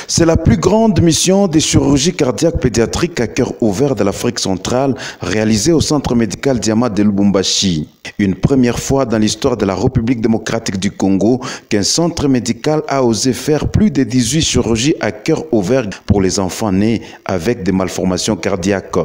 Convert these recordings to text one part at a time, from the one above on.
C'est la plus grande mission de chirurgie cardiaque pédiatrique à cœur ouvert de l'Afrique centrale réalisée au centre médical Diama de Lubumbashi. Une première fois dans l'histoire de la République démocratique du Congo qu'un centre médical a osé faire plus de 18 chirurgies à cœur ouvert pour les enfants nés avec des malformations cardiaques.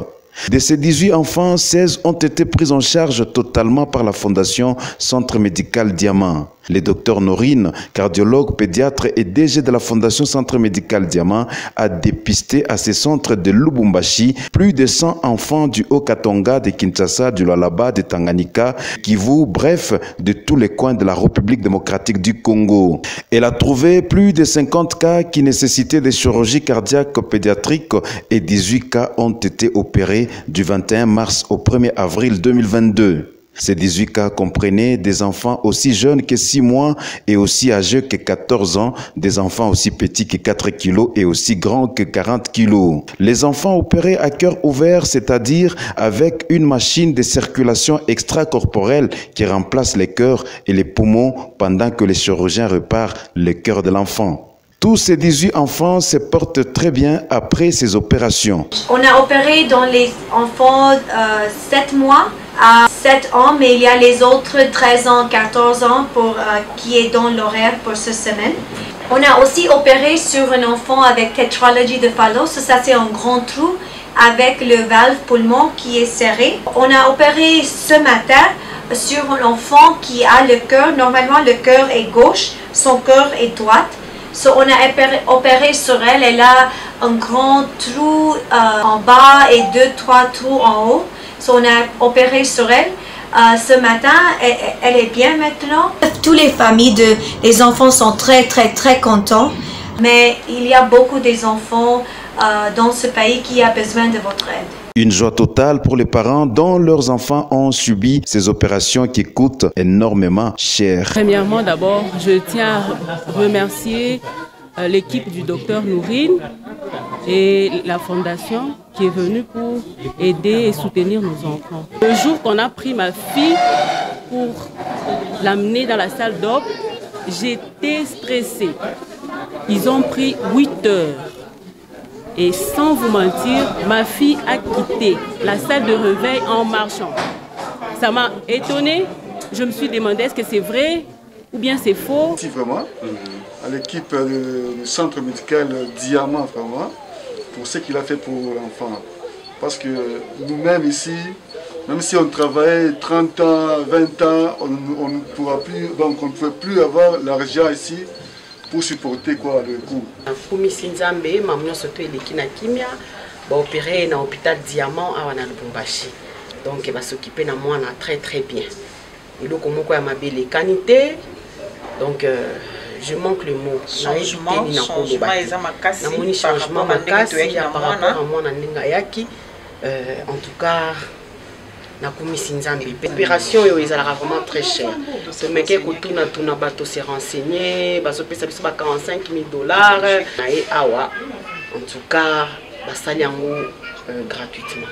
De ces 18 enfants, 16 ont été pris en charge totalement par la Fondation Centre Médical Diamant. Le docteur Norine, cardiologue, pédiatre et DG de la Fondation Centre Médical Diamant, a dépisté à ces centres de Lubumbashi plus de 100 enfants du Haut-Katonga, de Kinshasa, du Lualaba, de Tanganyika, Kivu, bref, de tous les coins de la République démocratique du Congo. Elle a trouvé plus de 50 cas qui nécessitaient des chirurgies cardiaques pédiatriques et 18 cas ont été opérés du 21 mars au 1er avril 2022. Ces 18 cas comprenaient des enfants aussi jeunes que 6 mois et aussi âgés que 14 ans, des enfants aussi petits que 4 kilos et aussi grands que 40 kilos. Les enfants opérés à cœur ouvert, c'est-à-dire avec une machine de circulation extracorporelle qui remplace les cœurs et les poumons pendant que les chirurgiens réparent le cœur de l'enfant. Tous ces 18 enfants se portent très bien après ces opérations. On a opéré dans les enfants 7 mois à 7 ans, mais il y a les autres 13 ans, 14 ans qui est dans l'horaire pour cette semaine. On a aussi opéré sur un enfant avec tétralogie de Fallot, ça c'est un grand trou avec le valve poumon qui est serré. On a opéré ce matin sur un enfant qui a le cœur, normalement le cœur est gauche, son cœur est droite. On a opéré sur elle, elle a un grand trou en bas et 2-3 trous en haut. On a opéré sur elle. Ce matin, elle est bien maintenant. Toutes les familles des enfants sont très contents. Mais il y a beaucoup d'enfants dans ce pays qui ont besoin de votre aide. Une joie totale pour les parents dont leurs enfants ont subi ces opérations qui coûtent énormément cher. Premièrement, d'abord, je tiens à remercier l'équipe du docteur Nourine et la fondation qui est venue pour aider et soutenir nos enfants. Le jour qu'on a pris ma fille pour l'amener dans la salle d'op, j'étais stressée. Ils ont pris 8 heures. Et sans vous mentir, ma fille a quitté la salle de réveil en marchant. Ça m'a étonnée. Je me suis demandé est-ce que c'est vrai ou bien c'est faux. Merci vraiment à l'équipe du centre médical Diamant vraiment pour ce qu'il a fait pour l'enfant. Parce que nous-mêmes ici, même si on travaille 30 ans, 20 ans, on ne pourra plus, donc on ne peut plus avoir l'argent ici pour supporter quoi le coût. Kumisi Nzambe, maman surtout eleki na kimia, ba opérer na hôpital Diamant à Lubumbashi. Donc il va s'occuper na moi très bien. Il a moko ya mabele qualité. Donc je manque le mot. Changement makasi par rapport à moi na ndinga yaki. En tout cas l'opération est vraiment très chère. Mais tout le bateau s'est renseigné, baso pesa biso ba 45 000 $. Et awa, en tout cas, basali yango gratuitement.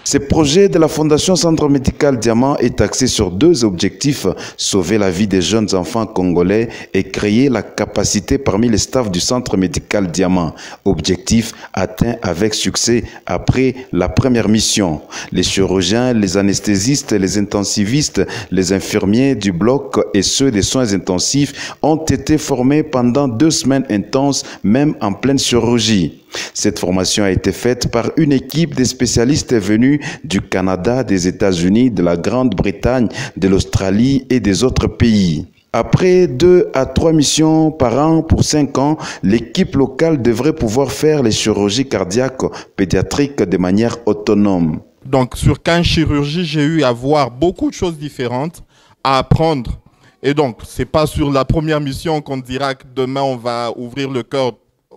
Ce projet de la Fondation Centre Médical Diamant est axé sur 2 objectifs, sauver la vie des jeunes enfants congolais et créer la capacité parmi les staffs du Centre Médical Diamant. Objectif atteint avec succès après la première mission. Les chirurgiens, les anesthésistes, les intensivistes, les infirmiers du bloc et ceux des soins intensifs ont été formés pendant 2 semaines intenses, même en pleine chirurgie. Cette formation a été faite par une équipe de spécialistes venus du Canada, des États-Unis, de la Grande-Bretagne, de l'Australie et des autres pays. Après 2 à 3 missions par an pour 5 ans, l'équipe locale devrait pouvoir faire les chirurgies cardiaques pédiatriques de manière autonome. Donc sur 15 chirurgies, j'ai eu à voir beaucoup de choses différentes, à apprendre. Et donc, c'est pas sur la première mission qu'on dira que demain on va ouvrir le cœur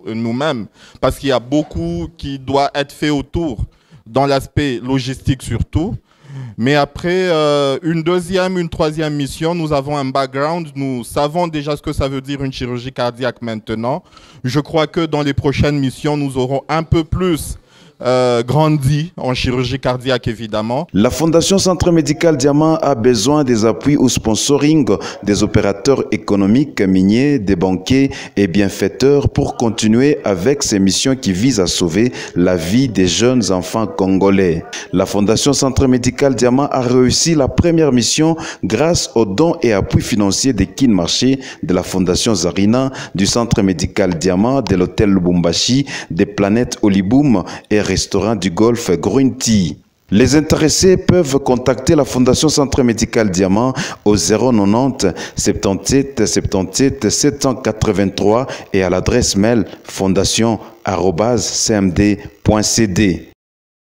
nous-mêmes, parce qu'il y a beaucoup qui doit être fait autour, dans l'aspect logistique surtout. Mais après une deuxième, une troisième mission, nous avons un background, nous savons déjà ce que ça veut dire une chirurgie cardiaque maintenant. Je crois que dans les prochaines missions, nous aurons un peu plus grandi en chirurgie cardiaque, évidemment. La Fondation Centre Médical Diamant a besoin des appuis au sponsoring des opérateurs économiques, miniers, des banquiers et bienfaiteurs pour continuer avec ses missions qui visent à sauver la vie des jeunes enfants congolais. La Fondation Centre Médical Diamant a réussi la première mission grâce aux dons et appuis financiers des Kin Marché, de la Fondation Zarina, du Centre Médical Diamant, de l'Hôtel Lubumbashi, des Planètes Oliboum et restaurant du Golfe Green Tea. Les intéressés peuvent contacter la Fondation Centre Médical Diamant au 090 77 77 783 et à l'adresse mail fondation@cmd.cd.